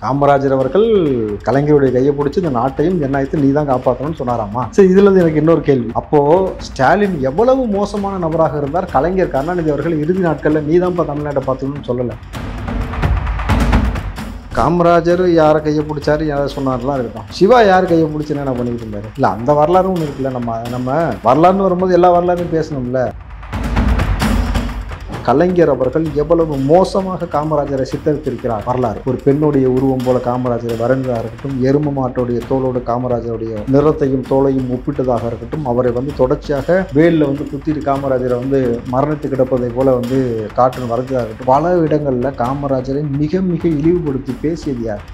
காமராஜர் அவர்கள் கலைஞருடைய கையை பிடிச்சி இந்த நாட்டையும் ஜனநாயகத்தை நீ தான் காப்பாற்றணும்னு சொன்னாராமா. சரி, இதுல இருந்து எனக்கு இன்னொரு கேள்வி. அப்போ ஸ்டாலின் எவ்வளவு மோசமான நபராக இருந்தார் கலைஞர் கருணாநிதி அவர்கள் இறுதி நாட்கள்ல நீ தான்ப்பா தமிழ்நாட்டை பார்த்துக்கணும்னு சொல்லலை. காமராஜர் யாரை கையை பிடிச்சாரு யாரை சொன்னார்லாம் இருக்கட்டும், சிவா யார் கையை பிடிச்சுன்னு என்ன பண்ணிட்டு இருந்தாரு? இல்லை, அந்த வரலாறும் ஒன்று இருக்குல்ல. நம்ம வரலாறுன்னு வரும்போது எல்லா வரலாறும் பேசணும்ல. கலைஞர் அவர்கள் எவ்வளவு மோசமாக காமராஜரை சித்தரித்திருக்கிறார் வரலாறு. ஒரு பெண்ணுடைய உருவம் போல காமராஜரை வரைந்ததாக இருக்கட்டும், எரும மாட்டோடைய தோளோடு காமராஜருடைய நிறத்தையும் தோளையும் ஒப்பிட்டதாக இருக்கட்டும், அவரை தொடர்ச்சியாக வேலில் குத்திட்டு காமராஜரை மரணித்து கிடப்பதை போல காட்டுன்னு வரைஞ்சதாக இருக்கட்டும், பல இடங்களில் காமராஜரை மிக மிக இழிவுபடுத்தி பேசியது யார்?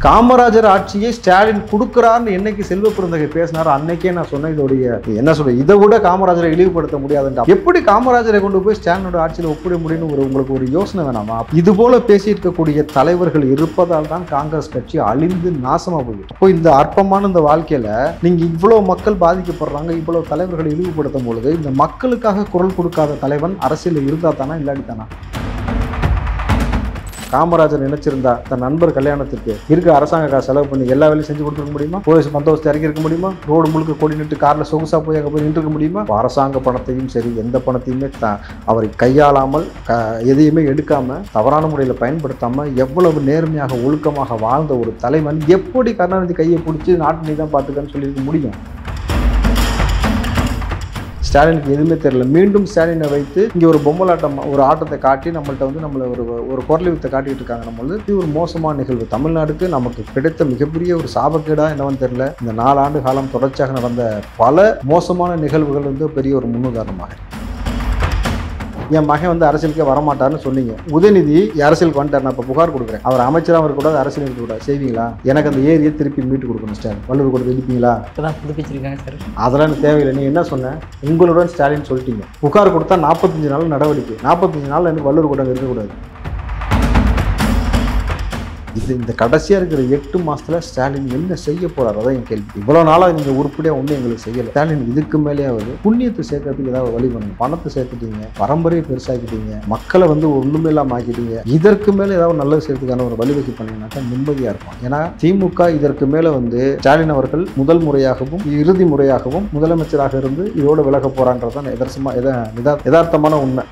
காமராஜர் ஆட்சியை ஸ்டாலின் கொடுக்குறாருன்னு என்னைக்கு செல்வ பெருந்தகை பேசினாரோ அன்னைக்கே நான் சொன்னேன், இதோடைய என்ன சொல்ற, இதை விட காமராஜரை இழிவுபடுத்த முடியாதுன்றா. எப்படி காமராஜரை கொண்டு போய் ஸ்டாலினோட ஆட்சியில் ஒப்பிட முடியும்னு உங்களுக்கு ஒரு யோசனை வேணாமா? இது போல பேசி இருக்கக்கூடிய தலைவர்கள் இருப்பதால் தான் காங்கிரஸ் கட்சி அழிந்து நாசமா போயிடும். இப்போ இந்த அற்பமான இந்த வாழ்க்கையில நீங்க இவ்வளவு மக்கள் பாதிக்கப்படுறாங்க, இவ்வளவு தலைவர்களை இழிவுபடுத்தும் பொழுது இந்த மக்களுக்காக குரல் கொடுக்காத தலைவன் அரசியல் இருந்தா தானா இல்லாடி தானா? காமராஜர் நினைச்சிருந்தா தன் நண்பர் கல்யாணத்திற்கு இருக்க அரசாங்க காசு செலவு பண்ணி எல்லா வேலையும் செஞ்சு கொடுத்துருக்க முடியுமா? போலீஸ் பந்தோபஸ்து இறக்கி இருக்க முடியுமா? ரோடு முழுக்க கொடி நிட்டு காரில் சொகுசா போய் அங்கே போய் நின்றுக்க முடியுமா? அரசாங்க பணத்தையும் சரி எந்த பணத்தையுமே அவரை கையாளாமல் எதையுமே எடுக்காம தவறான முறையில் பயன்படுத்தாமல் எவ்வளவு நேர்மையாக ஒழுக்கமாக வாழ்ந்த ஒரு தலைவன் எப்படி கருணாநிதி கையை பிடிச்சி நாட்டு நீ தான் பார்த்துக்கன்னு சொல்லியிருக்க முடியும்? ஸ்டாலினுக்கு எதுவுமே தெரியல. மீண்டும் ஸ்டாலினை வைத்து இங்கே ஒரு பொம்மலாட்டம் ஒரு ஆட்டத்தை காட்டி நம்மள்கிட்ட நம்மளை ஒரு குரல் வித்தை காட்டிட்டு இருக்காங்க. நம்மளது இது ஒரு மோசமான நிகழ்வு. தமிழ்நாடுக்கு நமக்கு கிடைத்த மிகப்பெரிய ஒரு சாபக்கேடா என்னவன்னு தெரியல. இந்த 4 ஆண்டு காலம் தொடர்ச்சியாக நடந்த பல மோசமான நிகழ்வுகள் பெரிய ஒரு முன்னுதாரணமாக. என் மகன் அரசியலுக்கே வரமாட்டார்னு சொன்னீங்க. உதயநிதி அரசியலுக்கு வந்துட்டார், நான் இப்போ புகார் கொடுக்குறேன், அவர் அமைச்சராக இருக்கக்கூடாது, அரசியல் இருக்கக்கூடாது, செய்வீங்களா? எனக்கு அந்த ஏரியை திருப்பி மீட்டு கொடுக்கணும் ஸ்டாலின். வள்ளுவர் கூட எழுப்பீங்களா? இப்போதான் புதுப்பிச்சிருக்காங்க சார். அதெல்லாம் எனக்கு தேவையில்லை. நீ என்ன சொன்ன? உங்களுடன் ஸ்டாலின் சொல்லிட்டீங்க. புகார் கொடுத்தா 45 நாள் நடவடிக்கை. 45 நாள் எனக்கு வள்ளுவர் கூட இருக்கக்கூடாது. இந்த கடைசியாக இருக்கிற 8 மாதத்தில் ஸ்டாலின் என்ன செய்ய போகிறார்? அதான் என் கேள்வி. இவ்வளோ நாளாக நீங்கள் உருப்படியாக ஒன்றும் எங்களுக்கு செய்யலை. ஸ்டாலின் இதுக்கு மேலேயாவது புண்ணியத்தை சேர்க்கறதுக்கு ஏதாவது வழி பண்ணுங்க. பணத்தை சேர்த்துட்டீங்க, பரம்பரையை பெருசாக்கிட்டீங்க, மக்களை ஒன்றுமே இல்லாமல் ஆக்கிட்டீங்க. இதற்கு மேலே ஏதாவது நல்லது செய்யறதுக்கான ஒரு வழிவகை பண்ணிங்கனாக்கா நிம்மதியாக இருக்கும். ஏன்னா திமுக இதற்கு மேலே ஸ்டாலின் அவர்கள் முதல் முறையாகவும் இறுதி முறையாகவும் முதலமைச்சராக இருந்து இதோடு விலக போகிறான்றதான் யதார்த்தமான உண்மை.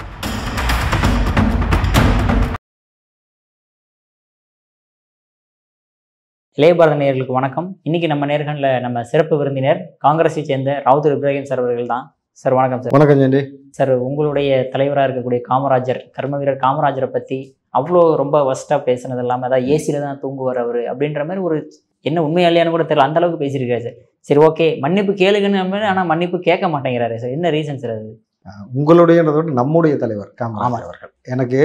இளைய பாரத நேயர்களுக்கு வணக்கம். இன்னைக்கு நம்ம நேர்காணல நம்ம சிறப்பு விருந்தினர் காங்கிரஸை சேர்ந்த ராவுத்தர் இப்ராஹிம் சார் அவர்கள் தான். சார் வணக்கம் சார். வணக்கம் ஜெயந்தி சார். உங்களுடைய தலைவராக இருக்கக்கூடிய காமராஜர், கர்ம வீரர் காமராஜரை பற்றி அவ்வளோ ரொம்ப வஸ்ட்டாக பேசுனது இல்லாமல் அதாவது ஏசியில் தான் தூங்குவார் அவர் அப்படின்ற மாதிரி ஒரு என்ன உண்மையாலையானு கூட தெரியல, அந்த அளவுக்கு பேசியிருக்காரு சார். சரி, ஓகே, மன்னிப்பு கேளுங்கன்னு, ஆனால் மன்னிப்பு கேட்க மாட்டேங்கிறாரு சார். என்ன ரீசன் சார் அது? உங்களுடையன்றதை விட நம்முடைய தலைவர் காமராஜர் அவர்கள். எனக்கு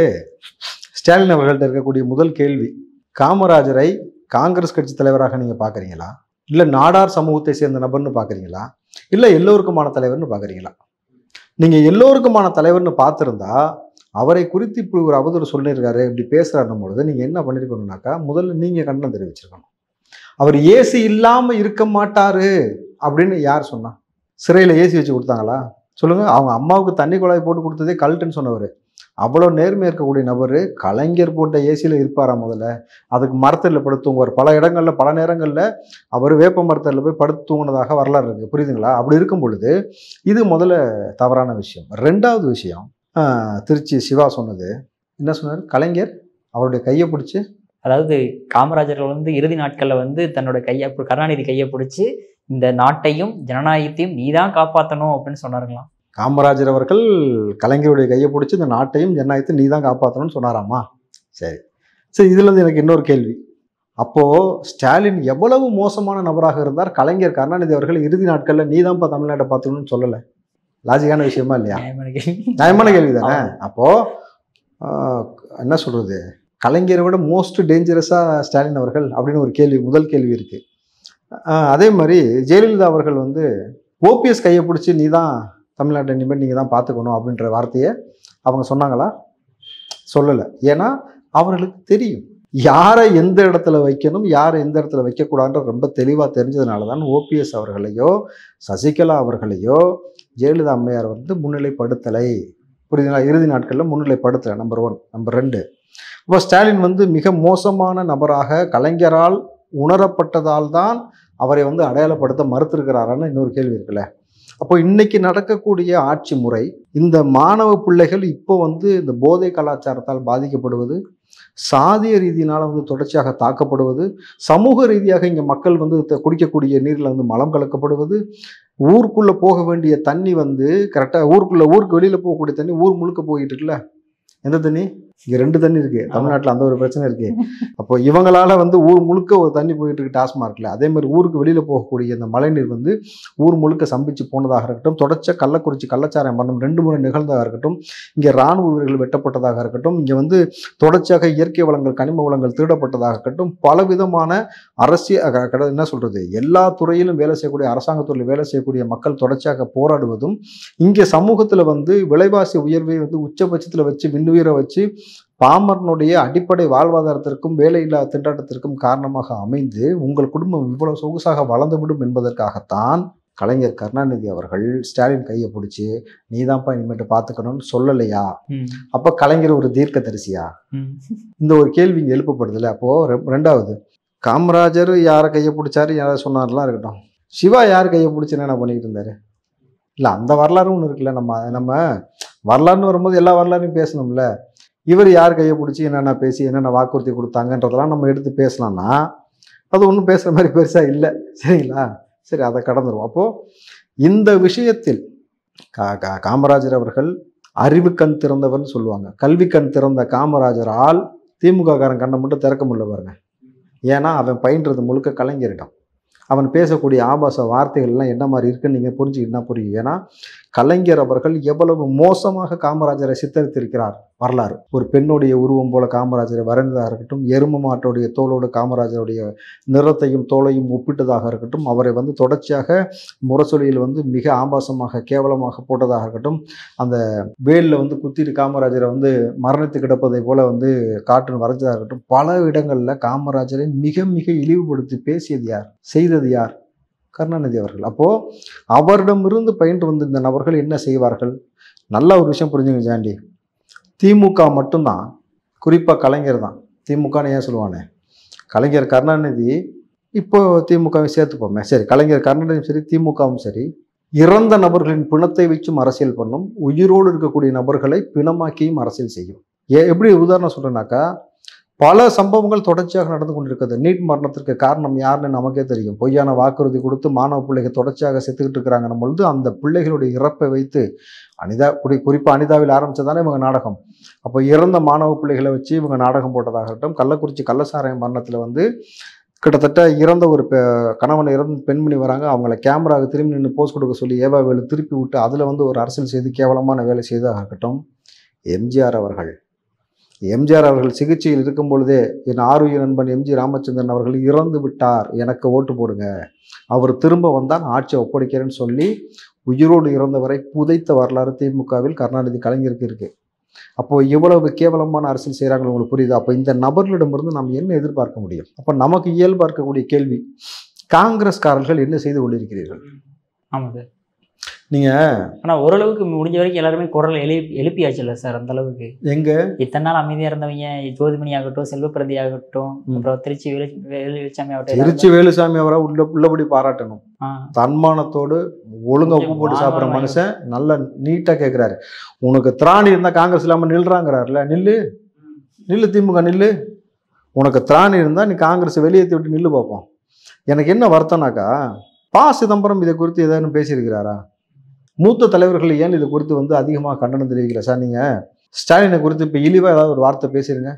ஸ்டாலின் அவர்கள்ட்ட இருக்கக்கூடிய முதல் கேள்வி, காமராஜரை காங்கிரஸ் கட்சி தலைவராக நீங்கள் பார்க்குறீங்களா, இல்லை நாடார் சமூகத்தை சேர்ந்த நபர்னு பார்க்குறீங்களா, இல்லை எல்லோருக்குமான தலைவர்னு பார்க்குறீங்களா? நீங்கள் எல்லோருக்குமான தலைவர்னு பார்த்துருந்தா அவரை குறித்து இப்படி ஒரு அவதூறு சொல்லியிருக்காரு, இப்படி பேசுகிறாருன்னும் பொழுது நீங்கள் என்ன பண்ணியிருக்கணும்னாக்கா முதல்ல நீங்கள் கண்டனம் தெரிவிச்சிருக்கணும். அவர் ஏசி இல்லாமல் இருக்க மாட்டார் அப்படின்னு யார் சொன்னா? சிறையில் ஏசி வச்சு கொடுத்தாங்களா? சொல்லுங்கள். அவங்க அம்மாவுக்கு தண்ணி குழாய் போட்டு கொடுத்ததே கல்ட்டுன்னு சொன்னவர். அவ்வளோ நேர்மையாக இருக்கக்கூடிய நபர் கலைஞர் போட்ட ஏசியில் இருப்பாரா? முதல்ல அதுக்கு மரத்தில் படுத்து தூங்குவார். பல இடங்களில் பல நேரங்களில் அவர் வேப்ப மரத்தில் போய் படுத்து தூங்கினதாக வரலாறு இருக்குது. புரியுதுங்களா? அப்படி இருக்கும் பொழுது இது முதல்ல தவறான விஷயம். 2வது விஷயம், திருச்சி சிவா சொன்னது என்ன சொன்னார்? கலைஞர் அவருடைய கையை பிடிச்சி, அதாவது காமராஜர்கள் இறுதி நாட்களில் தன்னோட கருணாநிதி கையை பிடிச்சி இந்த நாட்டையும் ஜனநாயகத்தையும் நீ தான் காப்பாற்றணும் அப்படின்னு சொன்னாருங்களாம். காமராஜர் அவர்கள் கலைஞருடைய கையை பிடிச்சி இந்த நாட்டையும் ஜனநாயகத்தை நீ தான் காப்பாற்றணும்னு சொன்னாராமா. சரி சரி, இதுலேருந்து எனக்கு இன்னொரு கேள்வி. அப்போது ஸ்டாலின் எவ்வளவு மோசமான நபராக இருந்தார் கலைஞர் கருணாநிதி அவர்கள் இறுதி நாட்களில் நீ தான்ப்பா தமிழ்நாட்டை பார்த்துக்கணும்னு சொல்லலை? லாஜிக்கான விஷயமா இல்லையா? நியாயமான கேள்வி தானே. அப்போது என்ன சொல்கிறது, கலைஞரை விட மோஸ்ட் டேஞ்சரஸாக ஸ்டாலின் அவர்கள் அப்படின்னு ஒரு கேள்வி, முதல் கேள்வி இருக்குது. அதே மாதிரி ஜெயலலிதா அவர்கள் ஓபிஎஸ் கையை பிடிச்சி நீ தான் தமிழ்நாட்டை இனிமேல் நீங்கள் தான் பார்த்துக்கணும் அப்படின்ற வார்த்தையை அவங்க சொன்னாங்களா? சொல்லலை. ஏன்னா அவர்களுக்கு தெரியும் யாரை எந்த இடத்துல வைக்கணும், யாரை எந்த இடத்துல வைக்கக்கூடாதுன்ற ரொம்ப தெளிவாக தெரிஞ்சதுனால தான் ஓபிஎஸ் அவர்களையோ சசிகலா அவர்களையோ ஜெயலலிதா அம்மையார் முன்னிலைப்படுத்தலை. புரியுதுங்களா? இறுதி நாட்களில் முன்னிலைப்படுத்தலை. நம்பர் 1. நம்பர் 2, இப்போ ஸ்டாலின் வந்து மிக மோசமான நபராக கலைஞரால் உணரப்பட்டதால் தான் அவரை வந்து அடையாளப்படுத்த மறுத்திருக்கிறாரான்னு இன்னொரு கேள்வி இருக்குல்ல. அப்போ இன்னைக்கு நடக்கக்கூடிய ஆட்சி முறை, இந்த மாணவ பிள்ளைகள் இப்போ வந்து இந்த போதை கலாச்சாரத்தால் பாதிக்கப்படுவது, சாதிய ரீதியினால் வந்து தொடர்ச்சியாக தாக்கப்படுவது, சமூக ரீதியாக இங்கே மக்கள் வந்து குடிக்கக்கூடிய நீரில் வந்து மலம் கலக்கப்படுவது, ஊருக்குள்ளே போக வேண்டிய தண்ணி வந்து கரெக்டாக ஊருக்கு வெளியில் போகக்கூடிய தண்ணி ஊர் முழுக்க போயிட்டு இருக்குல்ல. எந்த தண்ணி? இங்கே 2 தண்ணி இருக்குது. தமிழ்நாட்டில் அந்த ஒரு பிரச்சனை இருக்குது. அப்போ இவங்களால வந்து ஊர் முழுக்க ஒரு தண்ணி போயிட்டு இருக்கு டாஸ்மார்க்கில். அதே மாதிரி ஊருக்கு வெளியில் போகக்கூடிய இந்த மழைநீர் வந்து ஊர் முழுக்க சம்பிச்சு போனதாக இருக்கட்டும், தொடர்ச்சியாக கள்ளக்குறிச்சி கள்ளச்சாராயம் மரணம் 2 முறை நிகழ்ந்ததாக இருக்கட்டும், இங்கே இராணுவ வீரர்கள் வெட்டப்பட்டதாக இருக்கட்டும், இங்கே வந்து தொடர்ச்சியாக இயற்கை வளங்கள் கனிம வளங்கள் திருடப்பட்டதாக இருக்கட்டும், பலவிதமான அரசியல் என்ன சொல்கிறது, எல்லா துறையிலும் வேலை செய்யக்கூடிய அரசாங்கத்துறையில் வேலை செய்யக்கூடிய மக்கள் தொடர்ச்சியாக போராடுவதும், இங்கே சமூகத்தில் வந்து விலைவாசி உயர்வை வந்து உச்சபட்சத்தில் வச்சு விண்ணுயிரை வச்சு பாமரனுடைய அடிப்படை வாழ்வாதாரத்திற்கும் வேலையில்லா திண்டாட்டத்திற்கும் காரணமாக அமைந்து உங்கள் குடும்பம் இவ்வளவு சொகுசாக வளர்ந்துவிடும் என்பதற்காகத்தான் கலைஞர் கருணாநிதி அவர்கள் ஸ்டாலின் கையை பிடிச்சி நீதான்ப்பா இனிமேட்டு பார்த்துக்கணும்னு சொல்லலையா? அப்போ கலைஞர் ஒரு தீர்க்க தரிசியா? இந்த ஒரு கேள்வி இங்கே எழுப்பப்படுதில்ல. அப்போது 2வது, காமராஜர் யாரை கையை பிடிச்சாரு யாரை சொன்னார்லாம் இருக்கட்டும், சிவா யார் கையை பிடிச்சி என்ன பண்ணிக்கிட்டு இருந்தாரு? இல்லை, அந்த வரலாறும் ஒன்று இருக்குல்ல. நம்ம வரலாறுன்னு வரும்போது எல்லா வரலாறையும் பேசணும்ல. இவர் யார் கையை பிடிச்சி என்னென்ன பேசி என்னென்ன வாக்குறுதி கொடுத்தாங்கன்றதெல்லாம் நம்ம எடுத்து பேசலாம்னா அது ஒன்றும் பேசுகிற மாதிரி பெருசாக இல்லை. சரிங்களா? சரி, அதை கடந்துருவோம். அப்போது இந்த விஷயத்தில் காமராஜர் அவர்கள் அறிவு கண் திறந்தவர்னு சொல்லுவாங்க. கல்வி கண் திறந்த காமராஜரால் திமுக காரன் கண்ணை மட்டும் திறக்க முடியல பாருங்க. ஏன்னா அவன் பயின்றது முழுக்க கலைஞரிடம். அவன் பேசக்கூடிய ஆபாச வார்த்தைகள்லாம் என்ன மாதிரி இருக்குன்னு நீங்கள் புரிஞ்சுக்கிட்டா புரியும். ஏன்னா கலைஞர் அவர்கள் எவ்வளவு மோசமாக காமராஜரை சித்தரித்திருக்கிறார் வரலாறு. ஒரு பெண்ணுடைய உருவம் போல காமராஜரை வரைந்ததாக இருக்கட்டும், எரும மாட்டோடைய தோலோடு காமராஜருடைய நிறத்தையும் தோலையும் ஒப்பிட்டதாக இருக்கட்டும், அவரை வந்து தொடர்ச்சியாக முரசொலியில் வந்து மிக ஆபாசமாக கேவலமாக போட்டதாக இருக்கட்டும், அந்த வேலில் வந்து குத்திட்டு காமராஜரை வந்து மரணித்து கிடப்பதை போல வந்து காட்டுன்னு வரைஞ்சதாக இருக்கட்டும், பல இடங்களில் காமராஜரை மிக மிக இழிவுபடுத்தி பேசியது யார், செய்தது யார்? கருணாநிதி அவர்கள். அப்போது அவரிடமிருந்து பயின்று வந்த இந்த நபர்கள் என்ன செய்வார்கள்? நல்ல ஒரு விஷயம் புரிஞ்சுங்க ஜாண்டி, திமுக மட்டும்தான், குறிப்பாக கலைஞர் தான் திமுகன்னு ஏன் சொல்லுவானே, கலைஞர் கருணாநிதி இப்போ திமுகவை சேர்த்துப்போமே, சரி கலைஞர் கருணாநிதியும் சரி திமுகவும் சரி இறந்த நபர்களின் பிணத்தை வச்சும் அரசியல் பண்ணும், உயிரோடு இருக்கக்கூடிய நபர்களை பிணமாக்கியும் அரசியல் செய்யும். எப்படி உதாரணம் சொல்கிறேன்னாக்கா, பல சம்பவங்கள் தொடர்ச்சியாக நடந்து கொண்டிருக்கிறது. நீட் மரணத்திற்கு காரணம் யாருன்னு நமக்கே தெரியும். பொய்யான வாக்குறுதி கொடுத்து மாணவ பிள்ளைகள் தொடர்ச்சியாக செத்துக்கிட்டு இருக்கிறாங்க பொழுது அந்த பிள்ளைகளுடைய இறப்பை வைத்து குறிப்பாக அனிதாவில் ஆரம்பித்ததானே இவங்க நாடகம். அப்போ இறந்த மாணவ பிள்ளைகளை வச்சு இவங்க நாடகம் போட்டதாகட்டும், கள்ளக்குறிச்சி கள்ளசாராயம் மரணத்தில் வந்து கிட்டத்தட்ட இறந்த ஒரு கணவனை இறந்த பெண்மணி வராங்க, அவங்கள கேமராவுக்கு திரும்பி நின்று போஸ்ட் கொடுக்க சொல்லி ஏவாவேலு திருப்பி விட்டு அதில் வந்து ஒரு அரசியல் செய்து கேவலமான வேலை செய்ததாகட்டும், எம்ஜிஆர் அவர்கள் சிகிச்சையில் இருக்கும் பொழுதே என் ஆருயிர் நண்பன் எம்ஜி ராமச்சந்திரன் அவர்கள் இறந்து விட்டார், எனக்கு ஓட்டு போடுங்க, அவர் திரும்ப வந்தால் ஆட்சியை ஒப்படைக்கிறேன்னு சொல்லி உயிரோடு இறந்தவரை புதைத்த வரலாறு திமுகவில் கருணாநிதி கலைஞருக்கு இருக்குது. அப்போது இவ்வளவு கேவலமான அரசியல் செய்கிறாங்க உங்களுக்கு புரியுது? அப்போ இந்த நபர்களிடமிருந்து நாம் என்ன எதிர்பார்க்க முடியும்? அப்போ நமக்கு இயல்பார்க்கக்கூடிய கேள்வி, காங்கிரஸ்காரர்கள் என்ன செய்து கொண்டிருக்கிறீர்கள்? ஆமாம் சார். நீங்கள் ஆனால் ஓரளவுக்கு முடிஞ்ச வரைக்கும் எல்லாருமே குரல் எழுப்பியாச்சு இல்லை சார்? அந்த அளவுக்கு எங்கே இத்தனை நாள் அமைதியாக இருந்தவங்க, ஜோதிமணி ஆகட்டும், செல்வப்பிரதி ஆகட்டும், அப்புறம் திருச்சி வேலுசாமி ஆகட்டும், திருச்சி வேலுசாமி அவரை உள்ளபடி பாராட்டணும். தன்மானத்தோடு ஒழுங்கா உப்பு போட்டு சாப்பிட்ற மனுஷன் நல்ல நீட்டாக கேட்குறாரு, உனக்கு திராணி இருந்தால் காங்கிரஸ் இல்லாமல் நில்றாங்கிறாருல, நில்லு திமுக நில்லு, உனக்கு திராணி இருந்தால் நீ காங்கிரஸ் வெளியேற்றி விட்டு நில்லு பார்ப்போம். எனக்கு என்ன வருத்தம்னாக்கா, சிதம்பரம் இதை குறித்து ஏதாவது பேசியிருக்கிறாரா? மூத்த தலைவர்கள் ஏன் இது குறித்து வந்து அதிகமாக கண்டனம் தெரிவிக்கல சார்? நீங்கள் ஸ்டாலினை குறித்து இப்போ இழிவாக ஏதாவது ஒரு வார்த்தை பேசிடுங்க,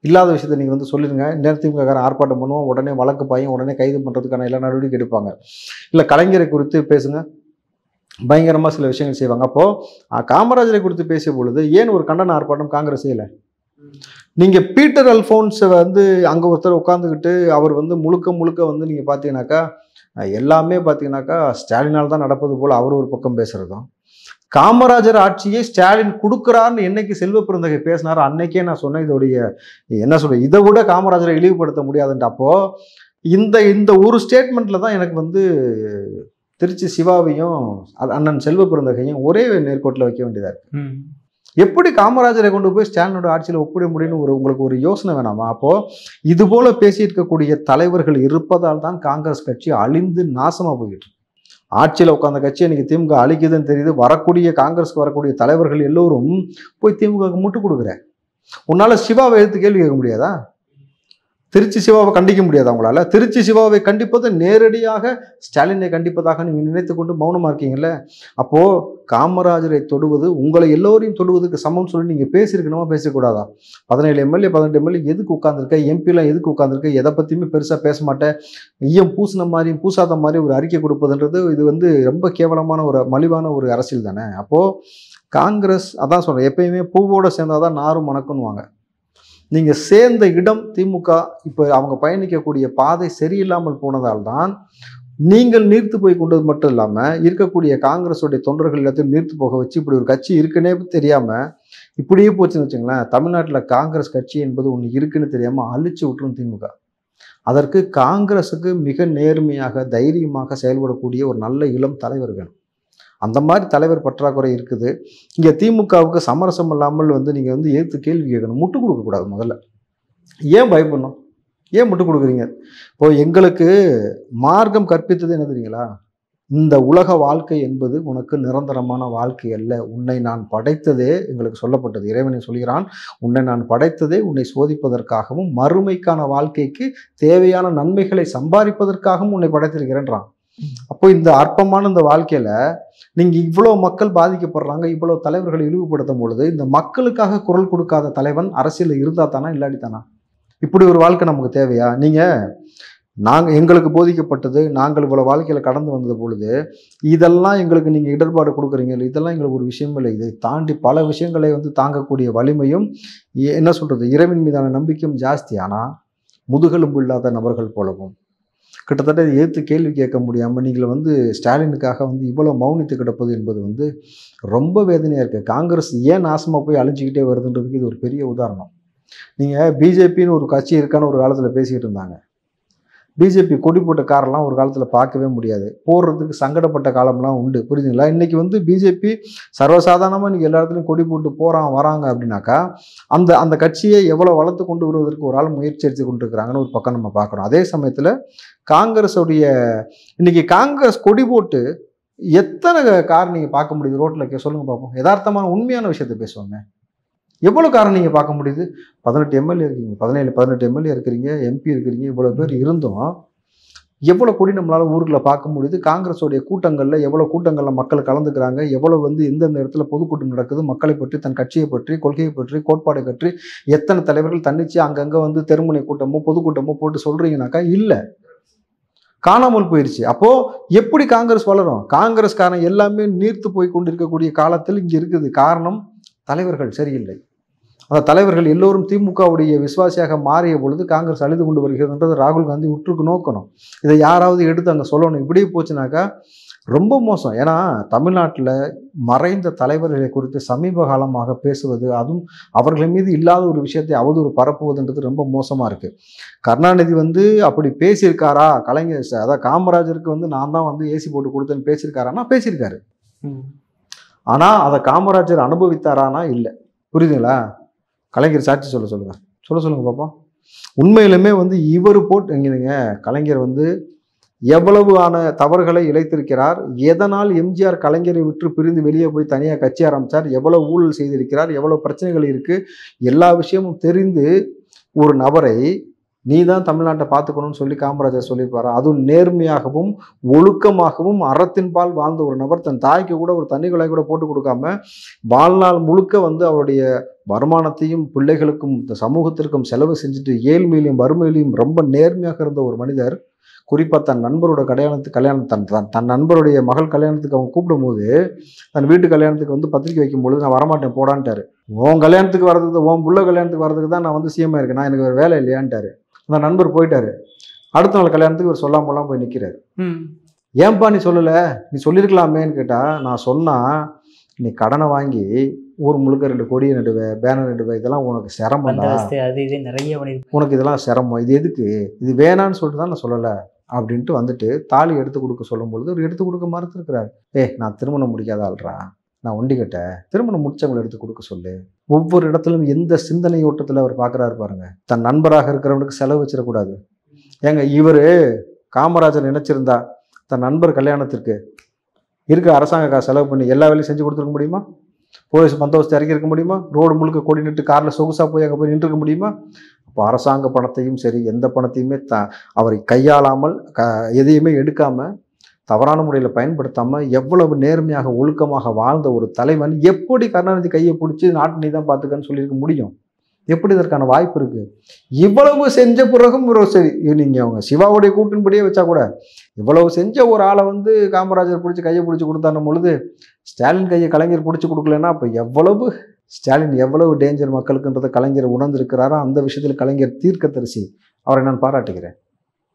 இல்லாத விஷயத்தை நீங்கள் வந்து சொல்லிடுங்க, திமுக ஆர்ப்பாட்டம் பண்ணுவோம், உடனே வழக்கு பாயும், உடனே கைது பண்ணுறதுக்கான எல்லா நடவடிக்கை எடுப்பாங்க. இல்லை கலைஞரை குறித்து பேசுங்க, பயங்கரமாக சில விஷயங்கள் செய்வாங்க. அப்போது காமராஜரை குறித்து பேசிய பொழுது ஏன் ஒரு கண்டன ஆர்ப்பாட்டம் காங்கிரஸ் செய்யலை? நீங்கள் பீட்டர் அல்ஃபோன்ஸை வந்து அங்கே ஒருத்தர் உட்காந்துக்கிட்டு அவர் வந்து முழுக்க வந்து நீங்கள் பார்த்தீங்கன்னாக்கா எல்லாமே பார்த்தீங்கன்னாக்கா ஸ்டாலினால் தான் நடப்பது போல் அவர் ஒரு பக்கம் பேசுகிறதும், காமராஜர் ஆட்சியை ஸ்டாலின் கொடுக்குறாருன்னு என்னைக்கு செல்வ பெருந்தகை பேசினாரோ அன்னைக்கே நான் சொன்னேன், இதோடைய என்ன சொல்கிறேன், இதை விட காமராஜரை இழிவுபடுத்த முடியாதுன்ட்டு. அப்போது இந்த ஒரு ஸ்டேட்மெண்ட்டில் தான் எனக்கு வந்து திருச்சி சிவாவையும் அண்ணன் செல்வ பெருந்தகையும் ஒரே நேர்கோட்டில் வைக்க வேண்டியதாக இருக்குது. எப்படி காமராஜரை கொண்டு போய் ஸ்டாலினோட ஆட்சியில் ஒப்பிட முடியும்னு உங்களுக்கு ஒரு யோசனை வேணாமா? அப்போ இது போல பேசியிருக்கக்கூடிய தலைவர்கள் இருப்பதால் தான் காங்கிரஸ் கட்சி அழிந்து நாசமா போயிட்டு ஆட்சியில் உட்கார்ந்த கட்சி இன்னைக்கு திமுக அழிக்குதுன்னு தெரியுது. வரக்கூடிய காங்கிரஸ்க்கு வரக்கூடிய தலைவர்கள் எல்லோரும் போய் திமுகவுக்கு முட்டு கொடுக்குற. உன்னால சிவாவை எடுத்து கேள்வி கேட்க முடியாதா? திருச்சி சிவாவை கண்டிக்க முடியாது அவங்களால? திருச்சி சிவாவை கண்டிப்பது நேரடியாக ஸ்டாலினை கண்டிப்பதாக நீங்க நினைத்து கொண்டு மௌனமா இருக்கீங்கல்ல. அப்போ காமராஜரை தொடுவது உங்களை எல்லோரையும் தொடுவதற்கு சமம் சொல்லி நீங்க பேசியிருக்கணுமா பேசக்கூடாதா? 17 எம்எல்ஏ 18 எம்எல்ஏ எதுக்கு உட்கார்ந்துருக்க? எம்பிலாம் எதுக்கு உட்கார்ந்துருக்க? எதை பத்தியுமே பெருசா பேச மாட்டேன், ஈயம் பூசின மாதிரி பூசாத மாதிரி ஒரு அறிக்கை கொடுப்பதுன்றது இது ரொம்ப கேவலமான ஒரு மலிவான ஒரு அரசியல் தானே. அப்போ காங்கிரஸ் அதான் சொல்றேன், எப்பயுமே பூவோட சேர்ந்தாதான் நாரும் மணக்குன்னுவாங்க. நீங்க சேர்ந்த இடம் திமுக இப்போ அவங்க பயணிக்கக்கூடிய பாதை சரியில்லாமல் போனதால் தான் நீங்கள் நீர்த்து போய் கொண்டது மட்டும் இல்லாம இருக்கக்கூடிய காங்கிரஸுடைய தொண்டர்கள் எல்லாத்தையும் நீர்த்து போக வச்சு இப்படி ஒரு கட்சி இருக்குன்னே தெரியாம இப்படியே போச்சுன்னு வச்சுங்களேன். தமிழ்நாட்டில் காங்கிரஸ் கட்சி என்பது ஒன்று இருக்குன்னு தெரியாம அழிச்சு விட்டுரும் திமுக. அதற்கு காங்கிரஸுக்கு மிக நேர்மையாக தைரியமாக செயல்படக்கூடிய ஒரு நல்ல இளம் தலைவர் வேணும். அந்த மாதிரி தலைவர் பற்றாக்குறை இருக்குது. இங்கே திமுகவுக்கு சமரசம் இல்லாமல் நீங்கள் எதிர்த்து கேள்வி கேட்கணும், முட்டு கொடுக்கக்கூடாது. முதல்ல ஏன் பயப்படணும்? ஏன் முட்டு கொடுக்குறீங்க? இப்போ எங்களுக்கு மார்க்கம் கற்பித்தது என்ன தெரியுங்களா? இந்த உலக வாழ்க்கை என்பது உனக்கு நிரந்தரமான வாழ்க்கை அல்ல. உன்னை நான் படைத்ததே எங்களுக்கு சொல்லப்பட்டது. இறைவனை சொல்கிறான், உன்னை நான் படைத்ததே உன்னை சோதிப்பதற்காகவும் மறுமைக்கான வாழ்க்கைக்கு தேவையான நன்மைகளை சம்பாதிப்பதற்காகவும் உன்னை படைத்திருக்கிறேன்றான். அப்போ இந்த அற்பமான இந்த வாழ்க்கையில நீங்க இவ்வளோ மக்கள் பாதிக்கப்படுறாங்க, இவ்வளோ தலைவர்களை இழிவுபடுத்தும் பொழுது இந்த மக்களுக்காக குரல் கொடுக்காத தலைவன் அரசியல் இருந்தா தானா இல்லாடி தானா? இப்படி ஒரு வாழ்க்கை நமக்கு தேவையா? எங்களுக்கு போதிக்கப்பட்டது, நாங்கள் இவ்வளோ வாழ்க்கையில கடந்து வந்தது பொழுது இதெல்லாம் எங்களுக்கு நீங்க இடர்பாடு கொடுக்குறீங்க, இதெல்லாம் எங்களுக்கு ஒரு விஷயம் இல்லை. இதை தாண்டி பல விஷயங்களை தாங்கக்கூடிய வலிமையும் என்ன சொல்றது இறைவன் மீதான நம்பிக்கையும் ஜாஸ்தி. ஆனா முதுகெலும்பு இல்லாத நபர்கள் போலவும் கிட்டத்தட்ட இதை எதிர்த்து கேள்வி கேட்க முடியாமல் நீங்கள் ஸ்டாலினுக்காக இவ்வளோ மௌனித்து கிடப்பது என்பது ரொம்ப வேதனையாக இருக்குது. காங்கிரஸ் ஏன் நாசமாக போய் அழிஞ்சிக்கிட்டே வருதுன்றதுக்கு இது ஒரு பெரிய உதாரணம். நீங்கள் பிஜேபின்னு ஒரு கட்சி இருக்கான்னு ஒரு காலத்தில் பேசிக்கிட்டு இருந்தாங்க. பிஜேபி கொடி போட்ட காரெல்லாம் ஒரு காலத்தில் பார்க்கவே முடியாது, போடுறதுக்கு சங்கடப்பட்ட காலம்லாம் உண்டு, புரியுதுங்களா? இன்றைக்கி பிஜேபி சர்வசாதாரணமாக இன்றைக்கி எல்லா இடத்துலையும் கொடி போட்டு வராங்க அப்படின்னாக்கா அந்த கட்சியை எவ்வளோ வளர்த்து கொண்டு வருவதற்கு ஒரு ஆள் முயற்சி எடுத்து கொண்டு இருக்கிறாங்கன்னு ஒரு பக்கம் நம்ம பார்க்குறோம். அதே சமயத்தில் காங்கிரஸுடைய இன்னைக்கு காங்கிரஸ் கொடி போட்டு எத்தனை கார் நீங்கள் பார்க்க முடியுது ரோட்டில்? சொல்லுங்கள் பார்ப்போம். யதார்த்தமான உண்மையான விஷயத்தை பேசுவாங்க. எவ்வளோ காரணம் நீங்கள் பார்க்க முடியுது? 18 எம்எல்ஏ இருக்கீங்க, 18 எம்எல்ஏ இருக்கிறீங்க, எம்பி இருக்கிறீங்க, இவ்வளோ பேர் இருந்தும் எவ்வளோ கொடி நம்மளால் ஊருக்குள்ள பார்க்க முடியுது? காங்கிரஸோடைய கூட்டங்களில் எவ்வளோ கூட்டங்களில் மக்கள் கலந்துக்கிறாங்க, எவ்வளோ எந்தெந்த இடத்துல பொதுக்கூட்டம் நடக்குது, மக்களை பற்றி, தன் கட்சியை பற்றி, கொள்கையை பற்றி, கோட்பாடை பற்றி எத்தனை தலைவர்கள் தன்னிச்சு அங்கங்கே தெருமுனை கூட்டமோ பொதுக்கூட்டமோ போட்டு சொல்கிறீங்கனாக்கா இல்லை, காணாமல் போயிடுச்சு. அப்போது எப்படி காங்கிரஸ் வளரும்? காங்கிரஸ்காரன் எல்லாமே நீர்த்து போய் கொண்டிருக்கக்கூடிய காலத்தில் இங்கே இருக்குது. காரணம் தலைவர்கள் சரியில்லை. அந்த தலைவர்கள் எல்லோரும் திமுகவுடைய விசுவாசியாக மாறிய பொழுது காங்கிரஸ் அழிந்து கொண்டு வருகிறதுன்றது ராகுல் காந்தி உற்றுக்கு நோக்கணும். இதை யாராவது எடுத்து அங்கே சொல்லணும். இப்படியே போச்சுனாக்கா ரொம்ப மோசம். ஏன்னா தமிழ்நாட்டில் மறைந்த தலைவர்களை குறித்து சமீப காலமாக பேசுவது, அதுவும் அவர்கள் மீது இல்லாத ஒரு விஷயத்தை அவதூறு பரப்புவதுன்றது ரொம்ப மோசமாக இருக்குது. கருணாநிதி அப்படி பேசியிருக்காரா? கலைஞர் அதாவது காமராஜருக்கு நான் தான் ஏசி போட்டு கொடுத்தேன்னு பேசியிருக்காரானா பேசியிருக்காரு. ஆனால் அதை காமராஜர் அனுபவித்தாரானா இல்லை. புரியுதுங்களா? கலைஞர் சாட்சி சொல்லுங்க பாப்போம். உண்மையிலுமே இவர் போட்டு எங்கேங்க கலைஞர் எவ்வளவு தவறுகளை இழைத்திருக்கிறார், எதனால் எம்ஜிஆர் கலைஞரை விட்டு பிரிந்து வெளியே போய் தனியாக கட்சி ஆரம்பித்தார், எவ்வளவு ஊழல் செய்திருக்கிறார், எவ்வளவு பிரச்சனைகள் இருக்குது, எல்லா விஷயமும் தெரிந்து ஒரு நபரை நீ தான் தமிழ்நாட்டை பார்த்துக்கணும்னு சொல்லி காமராஜர் சொல்லியிருப்பாரா? அதுவும் நேர்மையாகவும் ஒழுக்கமாகவும் அறத்தின்பால் வாழ்ந்த ஒரு நபர் தன் தாய்க்கு கூட ஒரு தண்ணி குழாய் கூட போட்டு கொடுக்காம வாழ்நாள் முழுக்க அவருடைய வருமானத்தையும் பிள்ளைகளுக்கும் இந்த சமூகத்திற்கும் செலவு செஞ்சுட்டு ஏழ்மையிலையும் வறுமையிலையும் ரொம்ப நேர்மையாக இருந்த ஒரு மனிதர், குறிப்பாக தன் நண்பரோட தன் நண்பருடைய மகள் கல்யாணத்துக்கு அவங்க கூப்பிடும்போது தன் வீட்டு கல்யாணத்துக்கு பத்திரிக்கை வைக்கும்பொழுது நான் வரமாட்டேன் போடான்ட்டாரு. உன் கல்யாணத்துக்கு வர்றதுக்கு, உன் புள்ள கல்யாணத்துக்கு வர்றதுக்கு தான் நான் சிஎம் இருக்கேன், நான் எனக்கு ஒரு வேலை இல்லையான்ட்டாரு. அந்த நண்பர் போயிட்டாரு. அடுத்த நாள் கல்யாணத்துக்கு ஒரு சொல்லாமலாம் போய் நிற்கிறாரு. ஏன்பா நீ சொல்லலை, நீ சொல்லியிருக்கலாமேன்னு கேட்டால், நான் சொன்னால் நீ கடனை வாங்கி ஊர் முழுக்க 2 கொடியை நடுவே, பேனர் நடுவே, இதெல்லாம் உனக்கு சிரமம் தான், உனக்கு இதெல்லாம் சிரமம், இது எதுக்கு, இது வேணான்னு சொல்லிட்டு தான் நான் சொல்லலை அப்படின்ட்டு தாலி எடுத்து கொடுக்க சொல்லும் பொழுது ஒரு எடுத்து கொடுக்க மறுத்துருக்கிறார். நான் திருமணம் முடிக்காத ஆள்றா, நான் ஒண்டிக்கிட்ட திருமணம் முடிச்சவங்களை எடுத்து கொடுக்க சொல்லு. ஒவ்வொரு இடத்துலையும் எந்த சிந்தனை ஓட்டத்தில் அவர் பார்க்குறாரு பாருங்க. தன் நண்பராக இருக்கிறவனுக்கு செலவு வச்சிடக்கூடாது. ஏங்க இவர் காமராஜர் நினைச்சிருந்தா தன் நண்பர் கல்யாணத்திற்கு இருக்கிற அரசாங்க காசு செலவு பண்ணி எல்லா வேலையும் செஞ்சு கொடுத்துருக்க முடியுமா? போலீஸ் பந்தோபஸ்து இறக்கி இருக்க முடியுமா? ரோடு முழுக்க கொடி நிட்டு காரில் சொகுசாக போய் அங்கே போய் நின்றுருக்க முடியுமா? அப்போ அரசாங்க பணத்தையும் சரி எந்த பணத்தையுமே அவரை கையாளாமல் எதையுமே எடுக்காமல் தவறான முறையில் பயன்படுத்தாமல் எவ்வளவு நேர்மையாக ஒழுக்கமாக வாழ்ந்த ஒரு தலைவன் எப்படி கருணாநிதி கையை பிடிச்சி நாட்டு நீ தான் பார்த்துக்கன்னு சொல்லியிருக்க முடியும்? எப்படி இதற்கான வாய்ப்பு இருக்குது? இவ்வளவு செஞ்ச பிறகும் சரி நீங்கள் அவங்க சிவாவுடைய கூட்டின்படியே வச்சா கூட இவ்வளவு செஞ்ச ஒரு ஆளை காமராஜர் பிடிச்சி கையை பிடிச்சி கொடுத்தான பொழுது ஸ்டாலின் கையை கலைஞர் பிடிச்சி கொடுக்கலன்னா அப்போ எவ்வளவு ஸ்டாலின் எவ்வளவு டேஞ்சர் மக்களுக்குன்றதை கலைஞர் உணர்ந்திருக்கிறாரோ அந்த விஷயத்தில் கலைஞர் தீர்க்கதரிசி. அவரை நான் பாராட்டுகிறேன்.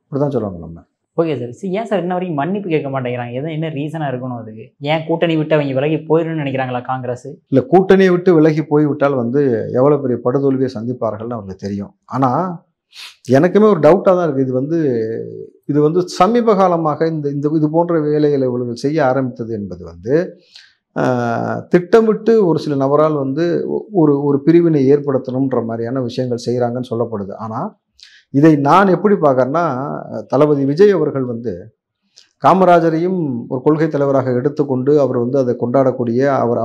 இப்படிதான் சொல்லுவாங்க நம்ம. Okay sir. ஏன் சார் இன்ன வரைக்கும் மன்னிப்பு கேட்க மாட்டேங்கிறாங்க? என்ன ரீசனாக இருக்கணும் அதுக்கு? ஏன் கூட்டணி விட்டு அவங்க விலகி போயிடணும்னு நினைக்கிறாங்களா காங்கிரஸ்? இல்லை, கூட்டணியை விட்டு விலகி போய்விட்டால் எவ்வளோ பெரிய படுதோல்வியை சந்திப்பார்கள்னு அவங்களுக்கு தெரியும். ஆனால் எனக்குமே ஒரு டவுட்டாக தான் இருக்குது. இது சமீப காலமாக இது போன்ற வேலைகளை இவர்கள் செய்ய ஆரம்பித்தது என்பது திட்டமிட்டு ஒரு சில நபரால் ஒரு பிரிவினை ஏற்படுத்தணுன்ற மாதிரியான விஷயங்கள் செய்கிறாங்கன்னு சொல்லப்படுது. ஆனால் இதை நான் எப்படி பார்க்கறேன்னா, தளபதி விஜய் அவர்கள் காமராஜரையும் ஒரு கொள்கை தலைவராக எடுத்துக்கொண்டு அவர் அதை கொண்டாடக்கூடிய அவர்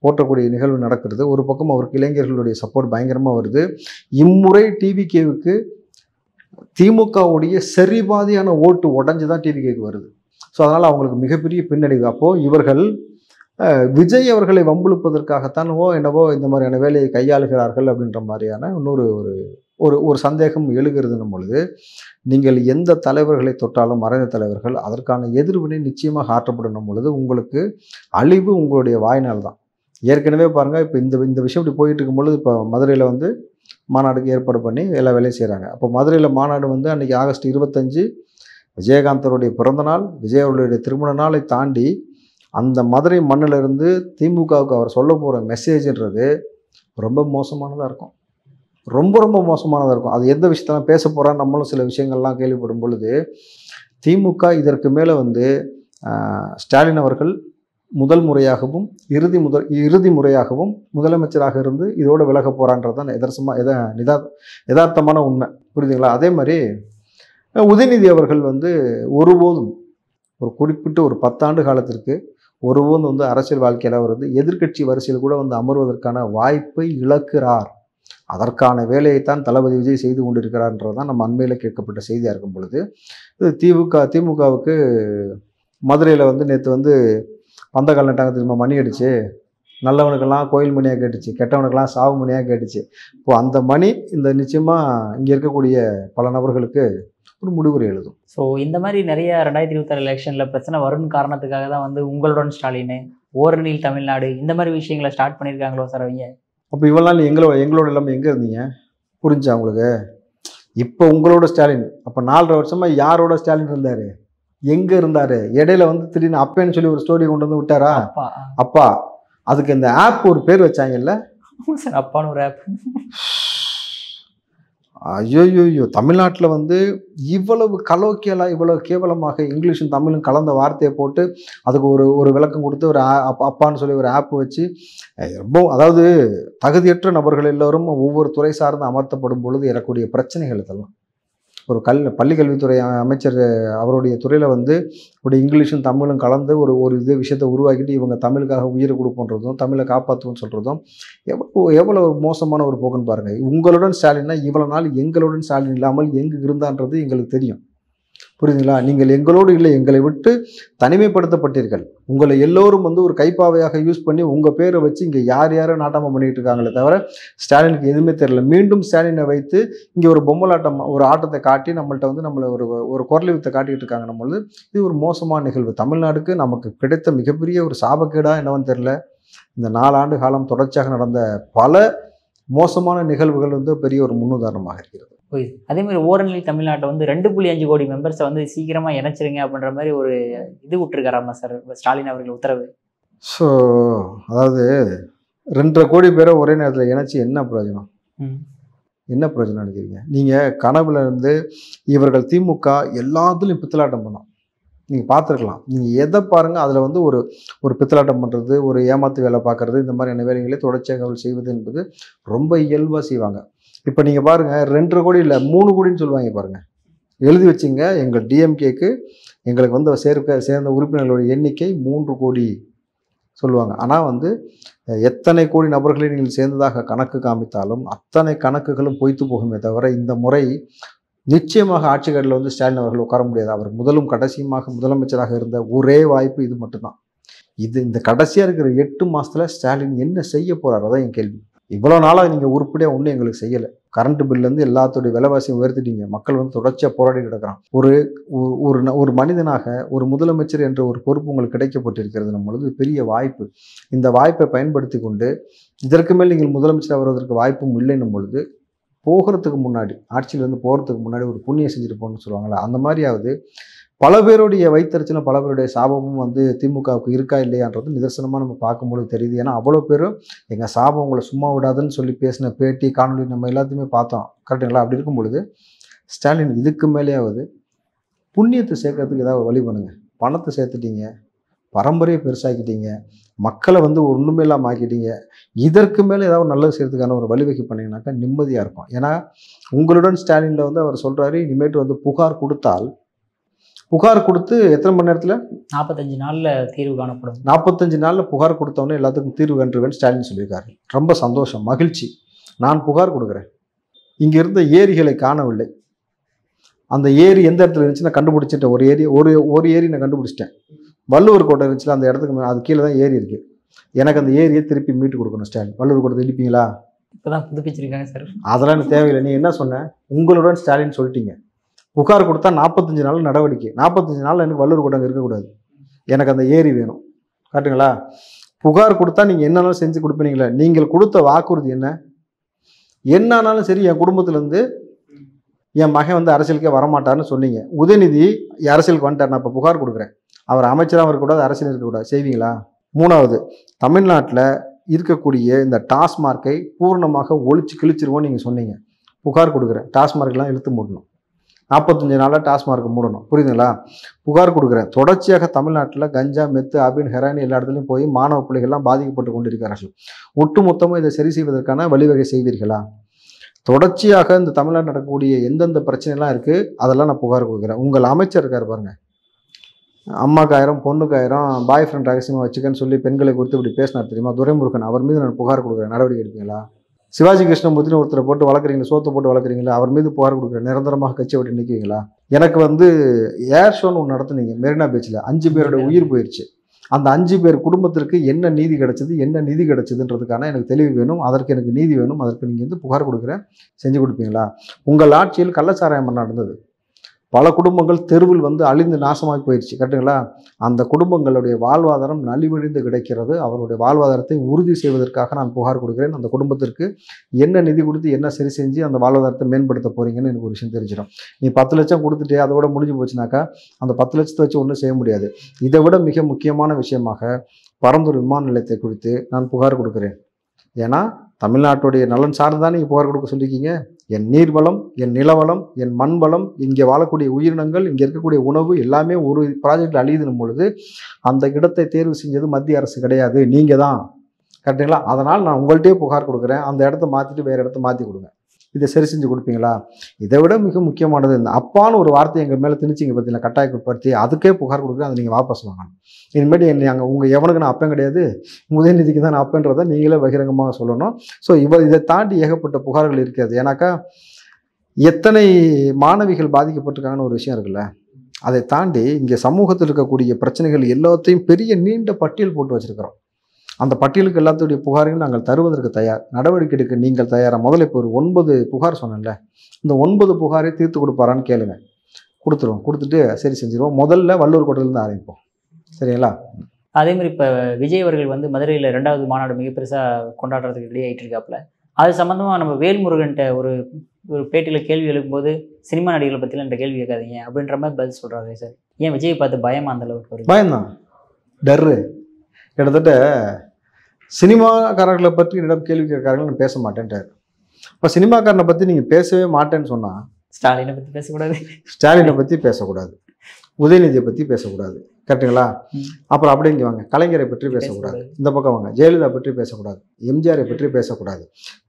போற்றக்கூடிய நிகழ்வு நடக்கிறது. ஒரு பக்கம் அவருக்கு இளைஞர்களுடைய சப்போர்ட் பயங்கரமாக வருது. இம்முறை டிவிகேவுக்கு திமுகவுடைய சரிபாதியான ஓட்டு உடஞ்சி தான் டிவிகேக்கு வருது. ஸோ அதனால் அவங்களுக்கு மிகப்பெரிய பின்னடைவு. அப்போது இவர்கள் விஜய் அவர்களை வம்புழுப்பதற்காகத்தான் என்னவோ இந்த மாதிரியான வேலையை கையாளுகிறார்கள் அப்படின்ற மாதிரியான ஒரு சந்தேகம் எழுகிறதுன்னும் பொழுது, நீங்கள் எந்த தலைவர்களை தொட்டாலும் மறைந்த தலைவர்கள் அதற்கான எதிர்வினை நிச்சயமாக ஆற்றப்படணும் பொழுது உங்களுக்கு அழிவு உங்களுடைய வாய்நாள் தான். ஏற்கனவே பாருங்கள், இப்போ இந்த விஷயம் இப்படி போயிட்டு இருக்கும் பொழுது இப்போ மதுரையில் மாநாடுக்கு ஏற்பாடு பண்ணி எல்லா வேலையும் செய்கிறாங்க. அப்போ மதுரையில் மாநாடு அன்றைக்கி ஆகஸ்ட் 25 விஜயகாந்தருடைய பிறந்தநாள், விஜய் அவர்களுடைய திருமண நாளை தாண்டி அந்த மதுரை மண்ணிலிருந்து திமுகவுக்கு அவர் சொல்ல போகிற மெசேஜ்ன்றது ரொம்ப மோசமானதாக இருக்கும். ரொம்ப ரொம்ப மோசமானதாக இருக்கும். அது எந்த விஷயத்தெல்லாம் பேச போகிறான்னு நம்மளும் சில விஷயங்கள்லாம் கேள்விப்படும் பொழுது திமுக இதற்கு மேலே ஸ்டாலின் அவர்கள் முதல் முறையாகவும் இறுதி முறையாகவும் முதலமைச்சராக இருந்து இதோடு விலக போகிறான்றது தான் யதார்த்தமான உண்மை. புரியுதுங்களா? அதே மாதிரி உதயநிதி அவர்கள் ஒருபோதும் ஒரு குறிப்பிட்ட ஒரு 10 ஆண்டு காலத்திற்கு ஒருபோதும் அரசியல் வாழ்க்கையில் அவர் எதிர்க்கட்சி வரிசையில் கூட அமர்வதற்கான வாய்ப்பை இழக்கிறார். அதற்கான வேலையைத்தான் தளபதி விஜய் செய்து கொண்டிருக்கிறார்ன்றதான் நம்ம அண்மையில் கேட்கப்பட்ட செய்தியாக இருக்கும் பொழுது திமுகவுக்கு மதுரையில் நேற்று பந்தக்கால் நட்டாங்க திரும்ப மணி அடிச்சு, நல்லவனுக்கெல்லாம் கோயில் மணியாக கேட்டுச்சு, கெட்டவனுக்கெல்லாம் சாவு மணியாக கேட்டுச்சு. இப்போது அந்த மணி நிச்சயமாக இங்கே இருக்கக்கூடிய பல நபர்களுக்கு ஒரு முடிவுரை எழுதும். ஸோ இந்த மாதிரி நிறைய 2026 எலெக்ஷனில் பிரச்சனை வரும்னு காரணத்துக்காக தான் உங்களுடன் ஸ்டாலின், ஓரணியில் தமிழ்நாடு இந்த மாதிரி விஷயங்களை ஸ்டார்ட் பண்ணியிருக்காங்களோ சார் அவங்க? அப்போ இவ்வளோ நாள் எங்களோட எல்லாமே எங்கே இருந்தீங்க? புரிஞ்சா உங்களுக்கு? இப்போ உங்களோட ஸ்டாலின், அப்போ 4.5 வருஷமாக யாரோட ஸ்டாலின் இருந்தார்? எங்கே இருந்தார்? இடையில திடீர்னு அப்பேன்னு சொல்லி ஒரு ஸ்டோரி கொண்டு விட்டாரா? அப்பா. அதுக்கு இந்த ஆப் ஒரு பேர் வச்சாங்கல்ல சார், அப்பான்னு ஒரு ஆப். ஐயோ, தமிழ்நாட்டில் இவ்வளவு கலோக்கியலாக இவ்வளவு கேவலமாக இங்கிலீஷும் தமிழும் கலந்த வார்த்தையை போட்டு அதுக்கு ஒரு விளக்கம் கொடுத்து ஒரு அப்பான்னு சொல்லி ஒரு ஆப் வச்சு ரொம்ப, அதாவது தகுதியற்ற நபர்கள் எல்லோரும் ஒவ்வொரு துறை சார்ந்து அமர்த்தப்படும் பொழுது ஏறக்கூடிய பிரச்சனைகள் இதெல்லாம். ஒரு பள்ளிக்கல்வித்துறை அமைச்சர் அவருடைய துறையில் ஒரு இங்கிலீஷும் தமிழும் கலந்து ஒரு விஷயத்தை உருவாக்கிட்டு இவங்க தமிழுக்காக உயிரை கொடுப்போன்றதும் தமிழை காப்பாற்றுவோன்னு சொல்கிறதும் எவ்வளோ மோசமான ஒரு போக்குன்னு பாருங்கள். உங்களுடன் ஸ்டாலின்னா இவ்வளோ நாள் எங்களுடன் ஸ்டாலின் இல்லாமல் எங்கு இருந்தான்றது எங்களுக்கு தெரியும். புரியுதுங்களா? நீங்கள் எங்களோடு இல்லை, எங்களை விட்டு தனிமைப்படுத்தப்பட்டீர்கள். உங்களை எல்லோரும் ஒரு கைப்பாவையாக யூஸ் பண்ணி உங்கள் பேரை வச்சு இங்கே யாரோ நாட்டாமல் பண்ணிகிட்டு இருக்காங்களே தவிர ஸ்டாலினுக்கு எதுவுமே தெரியல. மீண்டும் ஸ்டாலினை வைத்து இங்கே ஒரு பொம்மலாட்டம் ஒரு ஆட்டத்தை காட்டி நம்மள்கிட்ட நம்மளை ஒரு குரல் வித்தை காட்டிகிட்டு இருக்காங்க. நம்மளது இது ஒரு மோசமான நிகழ்வு. தமிழ்நாடுக்கு நமக்கு கிடைத்த மிகப்பெரிய ஒரு சாபக்கேடாக என்னவன்னு தெரியல. இந்த 4 ஆண்டு காலம் தொடர்ச்சியாக நடந்த பல மோசமான நிகழ்வுகள் பெரிய ஒரு முன்னுதாரணமாக இருக்கிறது. அதே மாதிரி ஓரணியில் தமிழ்நாட்டை 2.5 கோடி மெம்பர்ஸை சீக்கிரமாக இணைச்சிருங்க அப்படின்ற மாதிரி ஒரு இது விட்டுருக்காராமா சார் ஸ்டாலின் அவர்கள் உத்தரவு. ஸோ அதாவது 2.5 கோடி பேரை ஒரே நேரத்தில் இணைச்சி என்ன பிரயோஜனம்? என்ன பிரயோஜனம் நினைக்கிறீங்க? நீங்கள் கனவுல இவர்கள் திமுக எல்லாத்துலையும் பித்தலாட்டம் பண்ணோம். நீங்கள் பார்த்துருக்கலாம். நீங்கள் எதை பாருங்கள், அதில் வந்து ஒரு பித்தலாட்டம் பண்ணுறது, ஒரு ஏமாத்து வேலை பார்க்குறது, இந்த மாதிரியான வேலைகளை தொடர்ச்சியாக அவள் செய்வது என்பது ரொம்ப இயல்பாக செய்வாங்க. இப்போ நீங்கள் பாருங்கள், 2.5 கோடி இல்லை 3 கோடின்னு சொல்லுவாங்க பாருங்கள். எழுதி வச்சுங்க, எங்கள் டிஎம்கேக்கு எங்களுக்கு வந்து சேர்ந்த உறுப்பினர்களுடைய எண்ணிக்கை 3 கோடி சொல்லுவாங்க. ஆனால் வந்து எத்தனை கோடி நபர்களை நீங்கள் சேர்ந்ததாக கணக்கு காமித்தாலும் அத்தனை கணக்குகளும் பொய்த்து போகுமே தவிர, இந்த முறை நிச்சயமாக ஆட்சிக்காரில் வந்து ஸ்டாலின் அவர்கள் உட்கார முடியாது. அவர் முதலும் கடைசியுமாக முதலமைச்சராக இருந்த ஒரே வாய்ப்பு இது மட்டும்தான். இந்த கடைசியாக இருக்கிற 8 மாதத்தில் ஸ்டாலின் என்ன செய்ய போகிறார்? அதான் என் கேள்வி. இவ்வளோ நாளாக நீங்கள் உருப்படியாக ஒன்றும் எங்களுக்கு செய்யலை. கரண்ட் பில்லேருந்து எல்லாத்தோடைய விலைவாசியும் உயர்த்திட்டீங்க. மக்கள் வந்து தொடர்ச்சியாக போராடி கிடக்கிறான். ஒரு மனிதனாக ஒரு முதலமைச்சர் என்ற ஒரு பொறுப்பு உங்களுக்கு கிடைக்கப்பட்டிருக்கிறது நம்மளது பெரிய வாய்ப்பு. இந்த வாய்ப்பை பயன்படுத்தி கொண்டு இதற்கு மேல் நீங்கள் முதலமைச்சர் வருவதற்கு வாய்ப்பும் இல்லைன்னும் பொழுது, போகிறதுக்கு முன்னாடி, ஆட்சியிலேருந்து போகிறதுக்கு முன்னாடி ஒரு புண்ணியம் செஞ்சுட்டு போகணும்னு சொல்லுவாங்களா, அந்த மாதிரியாவது பல பேருடைய வைத்தறிச்சலும் பல பேருடைய சாபமும் வந்து திமுகவுக்கு இருக்கா இல்லையான்றது நிதர்சனமாக நம்ம பார்க்கும்போது தெரியுது. ஏன்னா அவ்வளோ பேரும் எங்கள் சாபம் உங்களை சும்மா விடாதுன்னு சொல்லி பேசின பேட்டி காணொலி நம்ம எல்லாத்தையுமே பார்த்தோம். கரெக்டுங்களா? அப்படி இருக்கும் பொழுது ஸ்டாலின் இதுக்கு மேலேயாவது புண்ணியத்தை சேர்க்கறதுக்கு ஏதாவது வழி பண்ணுங்க. பணத்தை சேர்த்துட்டீங்க, பரம்பரையை பெருசாக்கிட்டீங்க, மக்களை வந்து ஒன்றுமே இல்லாமல் ஆக்கிட்டீங்க. இதற்கு மேலே ஏதாவது நல்லது செய்யறதுக்கான ஒரு வழிவகை பண்ணிங்கனாக்கா நிம்மதியாக இருக்கும். ஏன்னா உங்களுடன் ஸ்டாலினில் வந்து அவர் சொல்கிறாரு, இனிமேட்டு வந்து புகார் கொடுத்து எத்தனை மணி நேரத்தில்? 45 நாளில் தீர்வு காணப்படும். 45 நாளில் புகார் கொடுத்தவொடனே எல்லாத்துக்கும் தீர்வு கண்டுருவேன்னு ஸ்டாலின் சொல்லியிருக்காரு. ரொம்ப சந்தோஷம், மகிழ்ச்சி. நான் புகார் கொடுக்குறேன். இங்கே இருந்த ஏரிகளை காணவில்லை. அந்த ஏரி எந்த இடத்துல இருந்துச்சு நான் கண்டுபிடிச்சிட்டேன். ஒரு ஏரி நான் கண்டுபிடிச்சிட்டேன். வள்ளுவர் கோட்டை இருந்துச்சுல, அந்த இடத்துக்கு அது கீழே தான் ஏரி இருக்குது. எனக்கு அந்த ஏரியை திருப்பி மீட்டு கொடுக்கணும் ஸ்டாலின். வள்ளுவர் கோட்டை இடிப்பீங்களா? இப்போ தான் புதுப்பிச்சிருக்காங்க சார். அதெல்லாம் எனக்கு தேவையில்லை. நீ என்ன சொன்ன? உங்களுடன் ஸ்டாலின் சொல்லிட்டீங்க. புகார் கொடுத்தா 45 நாள் நடவடிக்கை. 45 நாளில் எனக்கு வள்ளுவர் கோட்டை இருக்கக்கூடாது. எனக்கு அந்த ஏரி வேணும். காட்டுங்களா? புகார் கொடுத்தா நீங்கள் என்னன்னாலும் செஞ்சு கொடுப்பீங்களே. நீங்கள் கொடுத்த வாக்குறுதி என்னன்னாலும் சரி, என் குடும்பத்திலேருந்து என் மகன் வந்து அரசியலுக்கே வரமாட்டார்னு சொன்னீங்க. உதயநிதி அரசியலுக்கு வந்துட்டார், நான் இப்போ புகார் கொடுக்குறேன். அவர் அமைச்சராக இருக்கக்கூடாது, அரசியல் இருக்கக்கூடாது. செய்வீங்களா? 3வது, தமிழ்நாட்டில் இருக்கக்கூடிய இந்த டாஸ்மார்க்கை பூர்ணமாக ஒழிச்சு கிழிச்சிருவோன்னு நீங்கள் சொன்னீங்க. புகார் கொடுக்குறேன். டாஸ்மார்க்கெலாம் இழுத்து மூடணும். 45 நாளில் டாஸ்மார்க் மூடணும். புரியுதுங்களா? புகார் கொடுக்குறேன். தொடர்ச்சியாக தமிழ்நாட்டில் கஞ்சா, மெத்து, அபின், ஹெராயின் எல்லா இடத்துலையும் போய் மாணவ பிள்ளைகள்லாம் பாதிக்கப்பட்டு கொண்டிருக்கிறார்கள். ஒட்டுமொத்தமாக இதை சரி செய்வதற்கான வழிவகை செய்வீர்களா? தொடர்ச்சியாக இந்த தமிழ்நாட்டில் நடக்கக்கூடிய எந்தெந்த பிரச்சனைலாம் இருக்குது அதெல்லாம் நான் புகார் கொடுக்குறேன். உங்கள் அமைச்சர் இருக்கார் பாருங்க, அம்மாக்கு 1000 பொண்ணுக்கு 1000 பாய் ஃப்ரெண்ட் ரகசியமாக வச்சுக்கன்னு சொல்லி பெண்களை குறித்து இப்படி பேசினார் தெரியுமா, துரைமுருகன். அவர் மீது நான் புகார் கொடுக்குறேன். நடவடிக்கை எடுப்பீங்களா? சிவாஜி கிருஷ்ணமூர்த்தின்னு ஒருத்தரை போட்டு வளர்க்குறீங்களா, சோத்தை போட்டு வளர்க்குறீங்களா, அவர் மீது புகார் கொடுக்குறேன். நிரந்தரமாக கட்சியை விட்டு நிற்குவீங்களா? எனக்கு வந்து ஏர் ஷோன்னு ஒன்று நடத்துனீங்க மெரினா பீச்சில். 5 பேரோட உயிர் போயிடுச்சு. அந்த 5 பேர் குடும்பத்திற்கு என்ன நீதி கிடைச்சதுன்றதுக்கான எனக்கு தெளிவு வேணும். அதற்கு எனக்கு நீதி வேணும். அதற்கு நீங்கள் வந்து புகார் கொடுக்குறேன். செஞ்சு கொடுப்பீங்களா? உங்கள் ஆட்சியில் கள்ளச்சாராயம் நடந்தது. பல குடும்பங்கள் தெருவில் வந்து அழிந்து நாசமாகி போயிடுச்சு. கரெக்டுங்களா? அந்த குடும்பங்களுடைய வாழ்வாதாரம் நலிவழிந்து கிடைக்கிறது. அவருடைய வாழ்வாதாரத்தை உறுதி செய்வதற்காக நான் புகார் கொடுக்குறேன். அந்த குடும்பத்திற்கு என்ன நிதி கொடுத்து என்ன சரி செஞ்சு அந்த வாழ்வாதாரத்தை மேம்படுத்த போறீங்கன்னு எனக்கு ஒரு விஷயம் தெரிஞ்சிடும். நீ 10 லட்சம் கொடுத்துட்டு அதோட முடிஞ்சு போச்சுனாக்கா அந்த 10 லட்சத்தை வச்சு ஒன்றும் செய்ய முடியாது. இதை விட மிக முக்கியமான விஷயமாக பரந்தூர் விமான நிலையத்தை குறித்து நான் புகார் கொடுக்குறேன். ஏன்னா தமிழ்நாட்டுடைய நலன் சார்ந்துதான் நீங்கள் புகார் கொடுக்க சொல்லியிருக்கீங்க. என் நீர்வளம், என் நிலவளம், என் மண் வளம், இங்கே வாழக்கூடிய உயிரினங்கள், இங்கே இருக்கக்கூடிய உணவு எல்லாமே ஒரு ப்ராஜெக்டில் அழியுதுன்னும் பொழுது அந்த இடத்தை தேர்வு செஞ்சது மத்திய அரசு கிடையாது, நீங்கள் தான். கரெக்டுங்களா? அதனால் நான் உங்கள்கிட்டயே புகார் கொடுக்குறேன். அந்த இடத்த மாற்றிட்டு வேறு இடத்த மாற்றி கொடுங்க. இதை சரி செஞ்சு கொடுப்பீங்களா? இதை விட மிக முக்கியமானது, இந்த அப்பான்னு ஒரு வார்த்தை எங்கள் மேலே திணிச்சிங்க பார்த்தீங்களா, கட்டாயப்படுத்தி, அதுக்கே புகார் கொடுக்குறேன். அதை நீங்கள் வாபஸ் வாங்கணும். இனிமேட்டு நாங்கள் உங்கள் எவனுக்கு நான் அப்பன் கிடையாது, உதயநிதிக்கு தான் நான் அப்பன்றதை நீங்களே பகிரங்கமாக சொல்லணும். ஸோ இதை தாண்டி ஏகப்பட்ட புகார்கள் இருக்கிறது. ஏன்னாக்கா எத்தனை மாணவிகள் பாதிக்கப்பட்டிருக்காங்கன்னு ஒரு விஷயம் இருக்குல்ல, அதை தாண்டி இங்கே சமூகத்தில் இருக்கக்கூடிய பிரச்சனைகள் எல்லாத்தையும் பெரிய நீண்ட பட்டியல் போட்டு வச்சுருக்கிறோம். அந்த பட்டியலுக்கு எல்லாத்துடைய புகாரையும் நாங்கள் தருவதற்கு தயார். நடவடிக்கை எடுக்க நீங்கள் தயாராக? முதல்ல இப்போ ஒரு 9 புகார் சொன்னேன்ல, இந்த 9 புகாரை தீர்த்து கொடுப்பாரான்னு கேளுங்க. கொடுத்துருவோம். கொடுத்துட்டு சரி செஞ்சிருவோம். முதல்ல வள்ளுவர் கோட்டையிலேருந்து ஆரம்பிப்போம். சரிங்களா? அதே மாதிரி இப்போ விஜய் அவர்கள் வந்து மதுரையில் 2வது மாநாடு மிக பெருசாக கொண்டாடுறதுக்கு ரெடி ஆகிட்டு இருக்காப்புல. அது சம்மந்தமாக நம்ம வேல்முருகன்ட்ட ஒரு பேட்டியில் கேள்வி எழுப்பும்போது சினிமா நடிகர்களை பற்றிலாம் இந்த கேள்வி கேட்காதீங்க அப்படின்ற மாதிரி பதில் சொல்கிறாரு சார். ஏன் விஜயை பார்த்து பயமா அந்த அளவுக்கு வருது? பயம்தான், டர்ரு. கிட்டத்தட்ட சினிமாக்காரர்களை பற்றி என்னிடம் கேள்வி கேட்கறாங்க, நான் பேச மாட்டேன்ட்டார். இப்போ சினிமாக்காரனை பற்றி நீங்கள் பேசவே மாட்டேன்னு சொன்னால் ஸ்டாலினை பற்றி பேசக்கூடாது, ஸ்டாலினை பற்றி பேசக்கூடாது. உதயநிதியை பற்றி பேசக்கூடாது, கரெக்டுங்களா? அப்புறம் அப்படியே இங்கே வாங்க, கலைஞரை பற்றி பேசக்கூடாது. இந்த பக்கம் வாங்க, ஜெயலலிதா பற்றி பேசக்கூடாது, எம்ஜிஆரை பற்றி பேசக்கூடாது,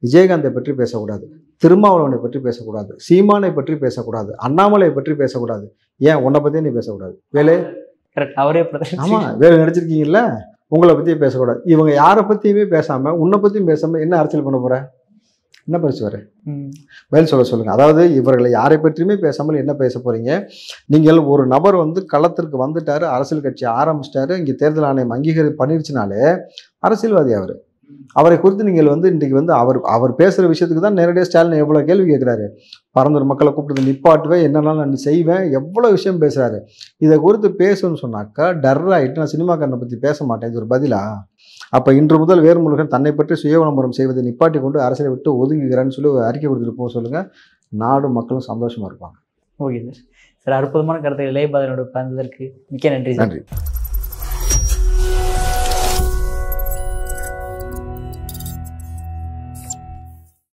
விஜயகாந்தை பற்றி பேசக்கூடாது, திருமாவளவனை பற்றி பேசக்கூடாது, சீமானை பற்றி பேசக்கூடாது, அண்ணாமலை பற்றி பேசக்கூடாது. ஏன் உன்னை பற்றியே நீ பேசக்கூடாது? வேலு அவரே ஆமாம், வேலு நடிச்சிருக்கீங்கல்ல, உங்களை பற்றியே பேசக்கூடாது. இவங்க யாரை பற்றியுமே பேசாமல் உன்னை பற்றியும் பேசாமல் என்ன அரசியல் பண்ண போகிற? என்ன பேசுவார்? பதில் சொல்லுங்கள். அதாவது இவர்களை யாரை பற்றியுமே பேசாமல் என்ன பேச போகிறீங்க? நீங்கள் ஒரு நபர் வந்து களத்திற்கு வந்துட்டார், அரசியல் கட்சி ஆரம்பிச்சிட்டாரு, இங்கே தேர்தல் ஆணையம் அங்கீகாரம் பண்ணிருச்சுனாலே அரசியல்வாதி அவர். அவரை குறித்து நீங்கள் வந்து இன்றைக்கு வந்து அவர் பேசுகிற விஷயத்துக்கு தான் நேரடியாக ஸ்டாலின் எவ்வளோ கேள்வி கேட்குறாரு. பரந்தூர் மக்களை கூப்பிட்டு நிப்பாட்டுவேன், என்னென்னாலும் நான் செய்வேன், எவ்வளோ விஷயம் பேசுகிறாரு. இதை குறித்து பேசணும்னு சொன்னாக்கா டர்ராகிட்டு நான் சினிமாக்காரனை பற்றி பேச மாட்டேன், இது ஒரு பதிலா? அப்போ இன்று முதல் வேல்முருகன் தன்னை பற்றி சுய விளம்பரம் செய்வதை நிப்பாட்டி கொண்டு அரசியலை விட்டு ஒதுங்குகிறான்னு சொல்லி அறிக்கை கொடுத்துட்டு போக சொல்லுங்கள், நாடும் மக்களும் சந்தோஷமாக இருப்பாங்க. Okay sir. சார், அற்புதமான கருத்தை இளையபாதனோட பகிர்ந்ததற்கு மிக்க நன்றி. நன்றி.